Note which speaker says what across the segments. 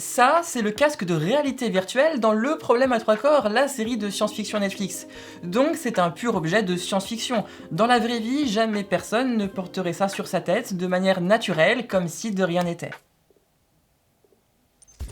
Speaker 1: Ça, c'est le casque de réalité virtuelle dans Le Problème à 3 corps, la série de science-fiction Netflix. Donc c'est un pur objet de science-fiction. Dans la vraie vie, jamais personne ne porterait ça sur sa tête de manière naturelle, comme si de rien n'était.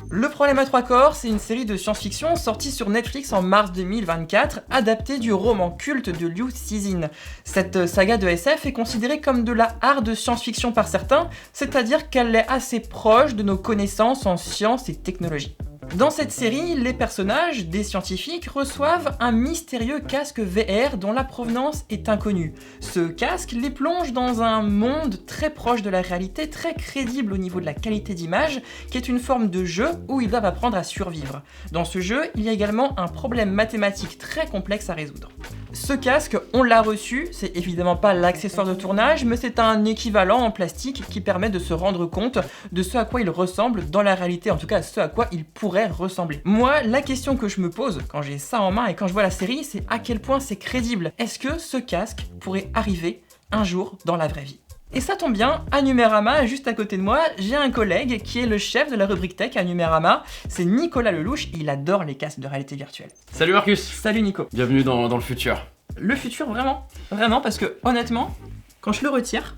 Speaker 1: Le Problème à 3 corps, c'est une série de science-fiction sortie sur Netflix en mars 2024, adaptée du roman culte de Liu Cixin. Cette saga de SF est considérée comme de la hard science-fiction par certains, c'est-à-dire qu'elle est assez proche de nos connaissances en sciences et technologies. Dans cette série, les personnages, des scientifiques, reçoivent un mystérieux casque VR dont la provenance est inconnue. Ce casque les plonge dans un monde très proche de la réalité, très crédible au niveau de la qualité d'image, qui est une forme de jeu où ils doivent apprendre à survivre. Dans ce jeu, il y a également un problème mathématique très complexe à résoudre. Ce casque, on l'a reçu, c'est évidemment pas l'accessoire de tournage, mais c'est un équivalent en plastique qui permet de se rendre compte de ce à quoi il ressemble dans la réalité, en tout cas ce à quoi il pourrait ressembler. Moi, la question que je me pose quand j'ai ça en main et quand je vois la série, c'est à quel point c'est crédible. Est-ce que ce casque pourrait arriver un jour dans la vraie vie ? Et ça tombe bien, à Numérama, juste à côté de moi, j'ai un collègue qui est le chef de la rubrique tech à Numérama, c'est Nicolas Lelouch, et il adore les casques de réalité virtuelle.
Speaker 2: Salut Marcus.
Speaker 1: Salut Nico.
Speaker 2: Bienvenue dans le futur.
Speaker 1: Le futur, vraiment, parce que honnêtement, quand je le retire,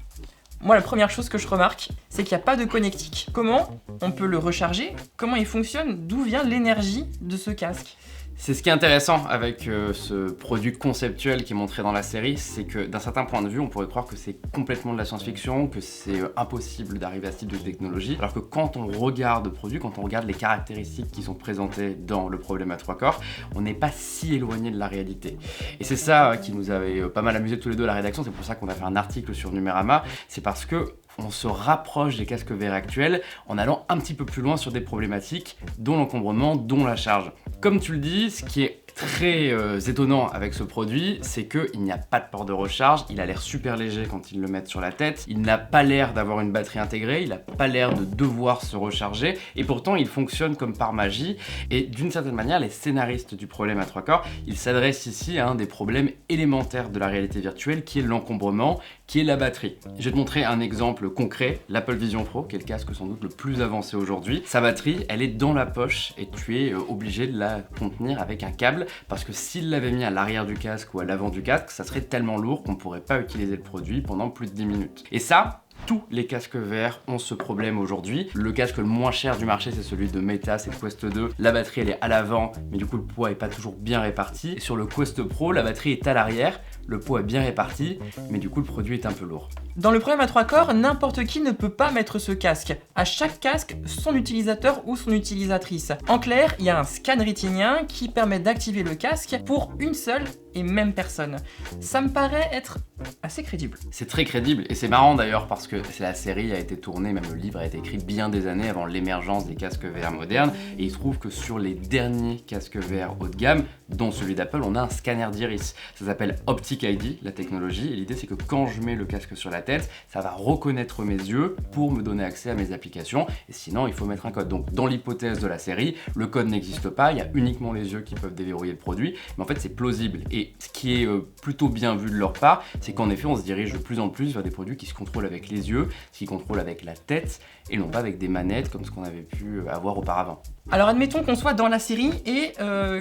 Speaker 1: moi la première chose que je remarque, c'est qu'il n'y a pas de connectique. Comment on peut le recharger ? Comment il fonctionne ? D'où vient l'énergie de ce casque ?
Speaker 2: C'est ce qui est intéressant avec ce produit conceptuel qui est montré dans la série, c'est que d'un certain point de vue, on pourrait croire que c'est complètement de la science-fiction, que c'est impossible d'arriver à ce type de technologie, alors que quand on regarde le produit, quand on regarde les caractéristiques qui sont présentées dans Le Problème à 3 corps, on n'est pas si éloigné de la réalité. Et c'est ça qui nous avait pas mal amusé tous les deux à la rédaction, c'est pour ça qu'on a fait un article sur Numérama, c'est parce que on se rapproche des casques VR actuels en allant un petit peu plus loin sur des problématiques, dont l'encombrement, dont la charge. Comme tu le dis, ce qui est très étonnant avec ce produit, c'est qu'il n'y a pas de port de recharge, il a l'air super léger quand ils le mettent sur la tête, il n'a pas l'air d'avoir une batterie intégrée, il n'a pas l'air de devoir se recharger, et pourtant il fonctionne comme par magie, et d'une certaine manière, les scénaristes du Problème à 3 corps, ils s'adressent ici à un des problèmes élémentaires de la réalité virtuelle, qui est l'encombrement, qui est la batterie. Je vais te montrer un exemple concret, l'Apple Vision Pro, qui est le casque sans doute le plus avancé aujourd'hui. Sa batterie, elle est dans la poche, et tu es obligé de la contenir avec un câble, parce que s'il l'avait mis à l'arrière du casque ou à l'avant du casque, ça serait tellement lourd qu'on ne pourrait pas utiliser le produit pendant plus de 10 minutes. Et ça, tous les casques VR ont ce problème aujourd'hui. Le casque le moins cher du marché, c'est celui de Meta, c'est le Quest 2. La batterie, elle est à l'avant, mais du coup, le poids est pas toujours bien réparti. Et sur le Quest Pro, la batterie est à l'arrière, le poids est bien réparti, mais du coup, le produit est un peu lourd.
Speaker 1: Dans Le Problème à 3 corps, n'importe qui ne peut pas mettre ce casque. À chaque casque, son utilisateur ou son utilisatrice. En clair, il y a un scan rétinien qui permet d'activer le casque pour une seule et même personne. Ça me paraît être assez crédible.
Speaker 2: C'est très crédible, et c'est marrant d'ailleurs parce que la série a été tournée, même le livre a été écrit bien des années avant l'émergence des casques VR modernes, et il se trouve que sur les derniers casques VR haut de gamme, dont celui d'Apple, on a un scanner d'iris. Ça s'appelle Optic ID, la technologie, et l'idée c'est que quand je mets le casque sur la tête, ça va reconnaître mes yeux pour me donner accès à mes applications, et sinon il faut mettre un code. Donc dans l'hypothèse de la série, le code n'existe pas, il y a uniquement les yeux qui peuvent déverrouiller le produit, mais en fait c'est plausible. Et ce qui est plutôt bien vu de leur part, c'est qu'en effet on se dirige de plus en plus vers des produits qui se contrôlent avec les yeux, qui contrôlent avec la tête, et non pas avec des manettes comme ce qu'on avait pu avoir auparavant.
Speaker 1: Alors admettons qu'on soit dans la série et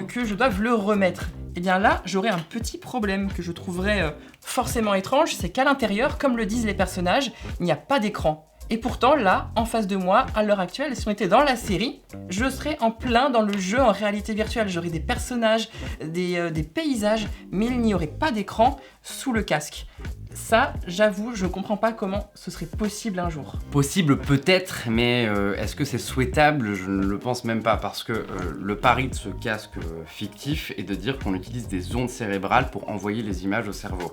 Speaker 1: que je doive le remettre. Et bien là, j'aurais un petit problème que je trouverais forcément étrange, c'est qu'à l'intérieur, comme le disent les personnages, il n'y a pas d'écran. Et pourtant, là, en face de moi, à l'heure actuelle, si on était dans la série, je serais en plein dans le jeu en réalité virtuelle. J'aurais des personnages, des paysages, mais il n'y aurait pas d'écran sous le casque. Ça, j'avoue, je comprends pas comment ce serait possible un jour.
Speaker 2: Possible peut-être, mais est-ce que c'est souhaitable ? Je ne le pense même pas, parce que le pari de ce casque fictif est de dire qu'on utilise des ondes cérébrales pour envoyer les images au cerveau.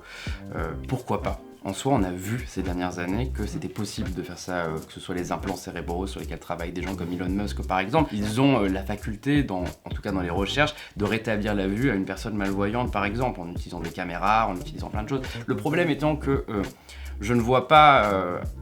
Speaker 2: Pourquoi pas ? En soi, on a vu ces dernières années que c'était possible de faire ça, que ce soit les implants cérébraux sur lesquels travaillent des gens comme Elon Musk par exemple. Ils ont la faculté, en tout cas dans les recherches, de rétablir la vue à une personne malvoyante par exemple, en utilisant des caméras, en utilisant plein de choses. Le problème étant que je ne vois pas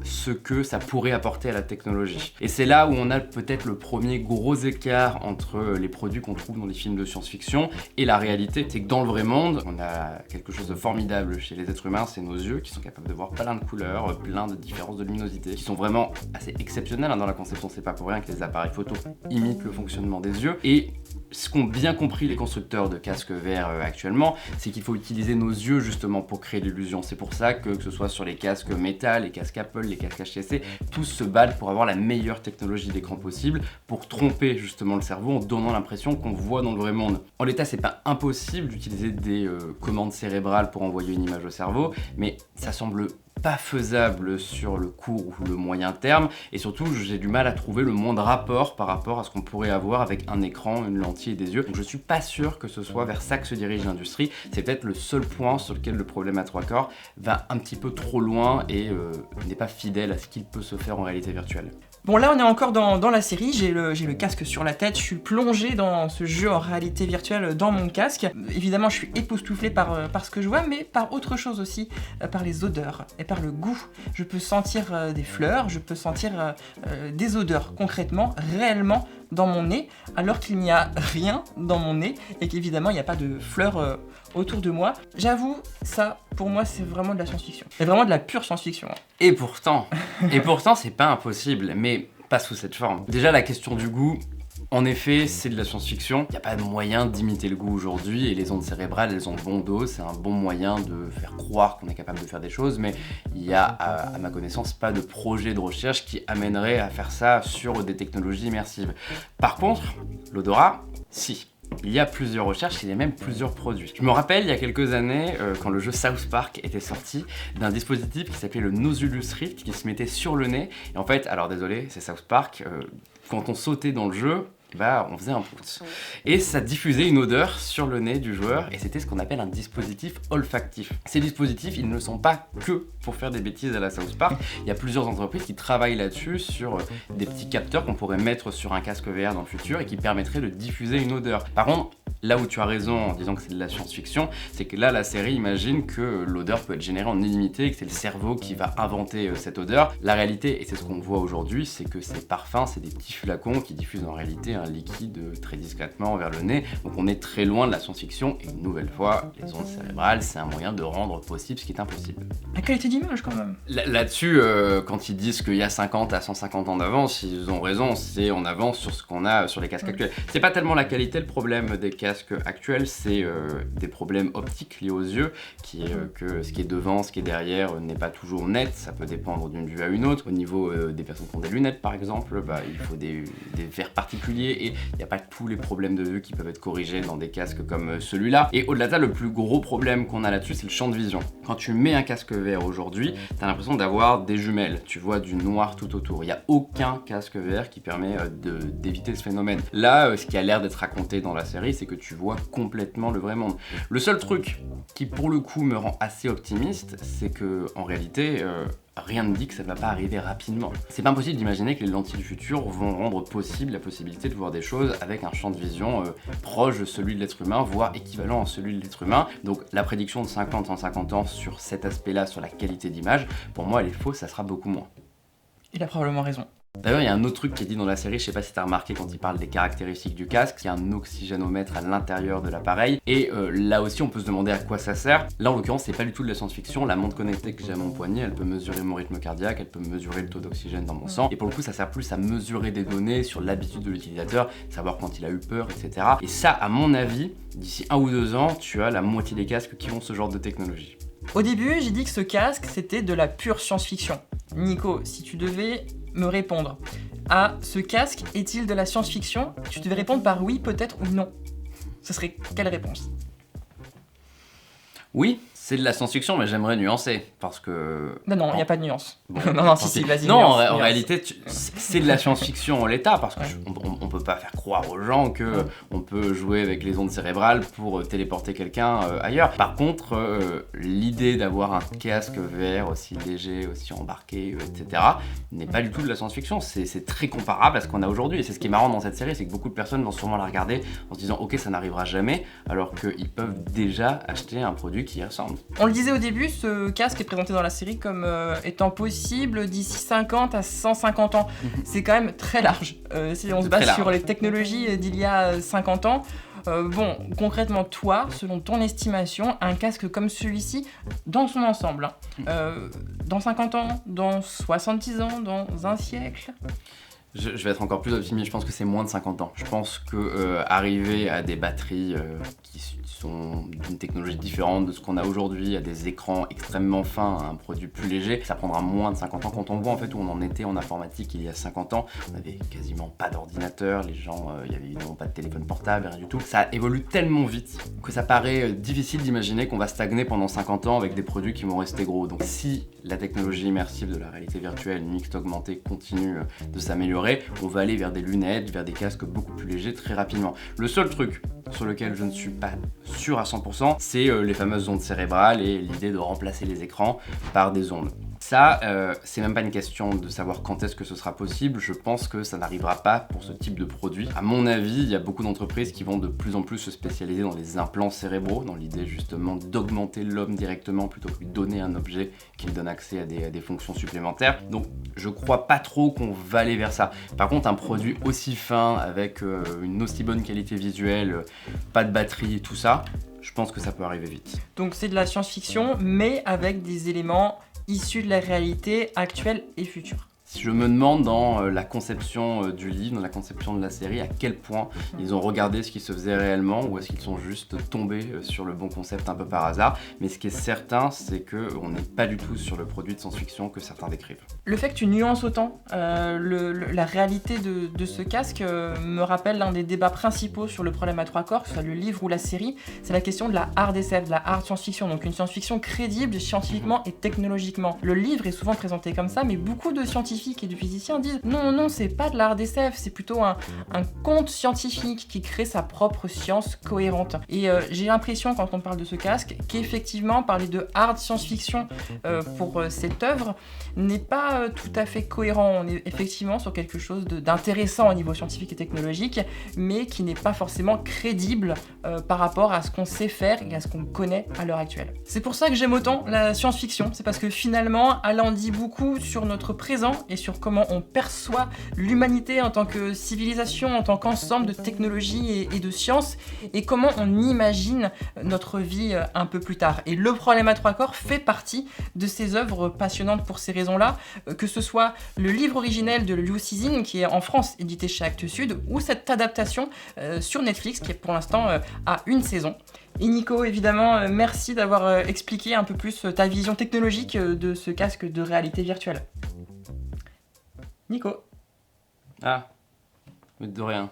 Speaker 2: ce que ça pourrait apporter à la technologie. Et c'est là où on a peut-être le premier gros écart entre les produits qu'on trouve dans les films de science-fiction et la réalité. C'est que dans le vrai monde, on a quelque chose de formidable chez les êtres humains, c'est nos yeux qui sont capables de voir plein de couleurs, plein de différences de luminosité, qui sont vraiment assez exceptionnelles dans la conception. C'est pas pour rien que les appareils photo imitent le fonctionnement des yeux. Et ce qu'ont bien compris les constructeurs de casques VR actuellement, c'est qu'il faut utiliser nos yeux justement pour créer l'illusion. C'est pour ça que ce soit sur les casques métal, les casques Apple, les casques HTC, tous se battent pour avoir la meilleure technologie d'écran possible, pour tromper justement le cerveau en donnant l'impression qu'on voit dans le vrai monde. En l'état, c'est pas impossible d'utiliser des commandes cérébrales pour envoyer une image au cerveau, mais ça semble pas faisable sur le court ou le moyen terme, et surtout j'ai du mal à trouver le moindre rapport par rapport à ce qu'on pourrait avoir avec un écran, une lentille et des yeux. Donc je suis pas sûr que ce soit vers ça que se dirige l'industrie. C'est peut-être le seul point sur lequel le problème à 3 corps va un petit peu trop loin et n'est pas fidèle à ce qu'il peut se faire en réalité virtuelle.
Speaker 1: Bon, là on est encore dans la série, j'ai le casque sur la tête, je suis plongé dans ce jeu en réalité virtuelle dans mon casque. Évidemment je suis époustouflé par ce que je vois, mais par autre chose aussi, par les odeurs et par le goût. Je peux sentir des fleurs, je peux sentir des odeurs concrètement, réellement dans mon nez, alors qu'il n'y a rien dans mon nez et qu'évidemment il n'y a pas de fleurs autour de moi. J'avoue, ça pour moi c'est vraiment de la science-fiction. C'est vraiment de la pure science-fiction.
Speaker 2: Et pourtant c'est pas impossible, mais pas sous cette forme. Déjà la question du goût, en effet, c'est de la science-fiction. Il n'y a pas de moyen d'imiter le goût aujourd'hui et les ondes cérébrales, elles ont bon dos. C'est un bon moyen de faire croire qu'on est capable de faire des choses, mais il y a, à ma connaissance, pas de projet de recherche qui amènerait à faire ça sur des technologies immersives. Par contre, l'odorat, si. Il y a plusieurs recherches, il y a même plusieurs produits. Je me rappelle il y a quelques années, quand le jeu South Park était sorti, d'un dispositif qui s'appelait le Nosulus Rift, qui se mettait sur le nez. Et en fait, alors désolé, c'est South Park, quand on sautait dans le jeu, on faisait un pouce. Et ça diffusait une odeur sur le nez du joueur, et c'était ce qu'on appelle un dispositif olfactif. Ces dispositifs, ils ne sont pas que pour faire des bêtises à la South Park. Il y a plusieurs entreprises qui travaillent là-dessus, sur des petits capteurs qu'on pourrait mettre sur un casque VR dans le futur, et qui permettraient de diffuser une odeur. Par contre, là où tu as raison en disant que c'est de la science-fiction, c'est que là, la série imagine que l'odeur peut être générée en illimité et que c'est le cerveau qui va inventer cette odeur. La réalité, et c'est ce qu'on voit aujourd'hui, c'est que ces parfums, c'est des petits flacons qui diffusent en réalité un liquide très discrètement vers le nez. Donc on est très loin de la science-fiction, et une nouvelle fois, les ondes cérébrales, c'est un moyen de rendre possible ce qui est impossible.
Speaker 1: La qualité d'image quand même.
Speaker 2: Là-dessus, quand ils disent qu'il y a 50 à 150 ans d'avance, ils ont raison, c'est en avance sur ce qu'on a sur les casques actuels. C'est pas tellement la qualité le problème des casques actuels, c'est des problèmes optiques liés aux yeux, qui est que ce qui est devant, ce qui est derrière n'est pas toujours net, ça peut dépendre d'une vue à une autre. Au niveau des personnes qui ont des lunettes par exemple, il faut des verres particuliers, et il n'y a pas tous les problèmes de vue qui peuvent être corrigés dans des casques comme celui-là. Et au-delà de ça, le plus gros problème qu'on a là-dessus, c'est le champ de vision. Quand tu mets un casque VR aujourd'hui, t'as l'impression d'avoir des jumelles, tu vois du noir tout autour. Il n'y a aucun casque VR qui permet d'éviter ce phénomène. Là, ce qui a l'air d'être raconté dans la série, c'est que tu vois complètement le vrai monde. Le seul truc qui pour le coup me rend assez optimiste, c'est que en réalité, rien ne dit que ça ne va pas arriver rapidement. C'est pas impossible d'imaginer que les lentilles du futur vont rendre possible la possibilité de voir des choses avec un champ de vision proche de celui de l'être humain, voire équivalent à celui de l'être humain. Donc la prédiction de 50-150 ans sur cet aspect-là, sur la qualité d'image, pour moi elle est fausse, ça sera beaucoup moins.
Speaker 1: Il a probablement raison.
Speaker 2: D'ailleurs, il y a un autre truc qui est dit dans la série, je sais pas si t'as remarqué quand il parle des caractéristiques du casque, il y a un oxygénomètre à l'intérieur de l'appareil, et là aussi on peut se demander à quoi ça sert. Là en l'occurrence c'est pas du tout de la science-fiction, la montre connectée que j'ai à mon poignet, elle peut mesurer mon rythme cardiaque, elle peut mesurer le taux d'oxygène dans mon sang, et pour le coup ça sert plus à mesurer des données sur l'habitude de l'utilisateur, savoir quand il a eu peur, etc. Et ça, à mon avis, d'ici 1 ou 2 ans, tu as la moitié des casques qui ont ce genre de technologie.
Speaker 1: Au début, j'ai dit que ce casque, c'était de la pure science-fiction. Nico, si tu devais me répondre à ce casque est-il de la science-fiction, tu devais répondre par oui, peut-être ou non. Ce serait quelle réponse?
Speaker 2: Oui, c'est de la science-fiction, mais j'aimerais nuancer, parce que...
Speaker 1: Non, il n'y a pas de nuance.
Speaker 2: Bon,
Speaker 1: non, si, vas-y.
Speaker 2: Non,
Speaker 1: nuance,
Speaker 2: en
Speaker 1: nuance.
Speaker 2: réalité, c'est de la science-fiction en l'état, parce qu'on peut pas faire croire aux gens que on peut jouer avec les ondes cérébrales pour téléporter quelqu'un ailleurs. Par contre, l'idée d'avoir un casque VR aussi léger, aussi embarqué, etc., n'est pas du tout de la science-fiction. C'est très comparable à ce qu'on a aujourd'hui, et c'est ce qui est marrant dans cette série, c'est que beaucoup de personnes vont sûrement la regarder en se disant « Ok, ça n'arrivera jamais », alors qu'ils peuvent déjà acheter un produit qui y ressemble. monde.
Speaker 1: On le disait au début, ce casque est présenté dans la série comme étant possible d'ici 50 à 150 ans. C'est quand même très large. Si on se base sur les technologies d'il y a 50 ans, bon, concrètement, toi, selon ton estimation, un casque comme celui-ci, dans son ensemble, dans 50 ans, dans 70 ans, dans un siècle?
Speaker 2: Je vais être encore plus optimiste, je pense que c'est moins de 50 ans. Je pense que arriver à des batteries qui sont d'une technologie différente de ce qu'on a aujourd'hui, à des écrans extrêmement fins, à un produit plus léger, ça prendra moins de 50 ans. Quand on voit en fait où on en était en informatique il y a 50 ans, on n'avait quasiment pas d'ordinateur, les gens, il n'y avait évidemment pas de téléphone portable, rien du tout. Ça évolue tellement vite que ça paraît difficile d'imaginer qu'on va stagner pendant 50 ans avec des produits qui vont rester gros. Donc si la technologie immersive de la réalité virtuelle, mixte augmentée, continue de s'améliorer, on va aller vers des lunettes, vers des casques beaucoup plus légers très rapidement. Le seul truc sur lequel je ne suis pas sûr à 100%, c'est les fameuses ondes cérébrales et l'idée de remplacer les écrans par des ondes. Ça, c'est même pas une question de savoir quand est-ce que ce sera possible, je pense que ça n'arrivera pas pour ce type de produit. À mon avis, il y a beaucoup d'entreprises qui vont de plus en plus se spécialiser dans les implants cérébraux, dans l'idée justement d'augmenter l'homme directement plutôt que de lui donner un objet qui lui donne accès à des fonctions supplémentaires. Donc je crois pas trop qu'on va aller vers ça. Par contre, un produit aussi fin, avec une aussi bonne qualité visuelle, pas de batterie, tout ça, je pense que ça peut arriver vite.
Speaker 1: Donc c'est de la science-fiction, mais avec des éléments issus de la réalité actuelle et future.
Speaker 2: Je me demande dans la conception du livre, dans la conception de la série, à quel point ils ont regardé ce qui se faisait réellement ou est-ce qu'ils sont juste tombés sur le bon concept un peu par hasard. Mais ce qui est certain, c'est qu'on n'est pas du tout sur le produit de science-fiction que certains décrivent.
Speaker 1: Le fait que tu nuances autant la réalité de ce casque me rappelle l'un des débats principaux sur le problème à 3 corps, que ce soit le livre ou la série, c'est la question de la hard SF, de la hard science-fiction, donc une science-fiction crédible scientifiquement et technologiquement. Le livre est souvent présenté comme ça, mais beaucoup de scientifiques et de physiciens disent non, c'est pas de la hard SF, c'est plutôt un conte scientifique qui crée sa propre science cohérente. Et j'ai l'impression, quand on parle de ce casque, qu'effectivement, parler de hard science-fiction pour cette œuvre n'est pas tout à fait cohérent. On est effectivement sur quelque chose d'intéressant au niveau scientifique et technologique, mais qui n'est pas forcément crédible par rapport à ce qu'on sait faire et à ce qu'on connaît à l'heure actuelle. C'est pour ça que j'aime autant la science-fiction, c'est parce que finalement, elle en dit beaucoup sur notre présent et sur comment on perçoit l'humanité en tant que civilisation, en tant qu'ensemble de technologies et de sciences, et comment on imagine notre vie un peu plus tard. Et Le Problème à 3 corps fait partie de ces œuvres passionnantes pour ces raisons-là, que ce soit le livre originel de Liu Cixin, qui est en France édité chez Actes Sud, ou cette adaptation sur Netflix, qui est pour l'instant à une saison. Et Nico, évidemment, merci d'avoir expliqué un peu plus ta vision technologique de ce casque de réalité virtuelle. Nico.
Speaker 2: Ah, mais de rien.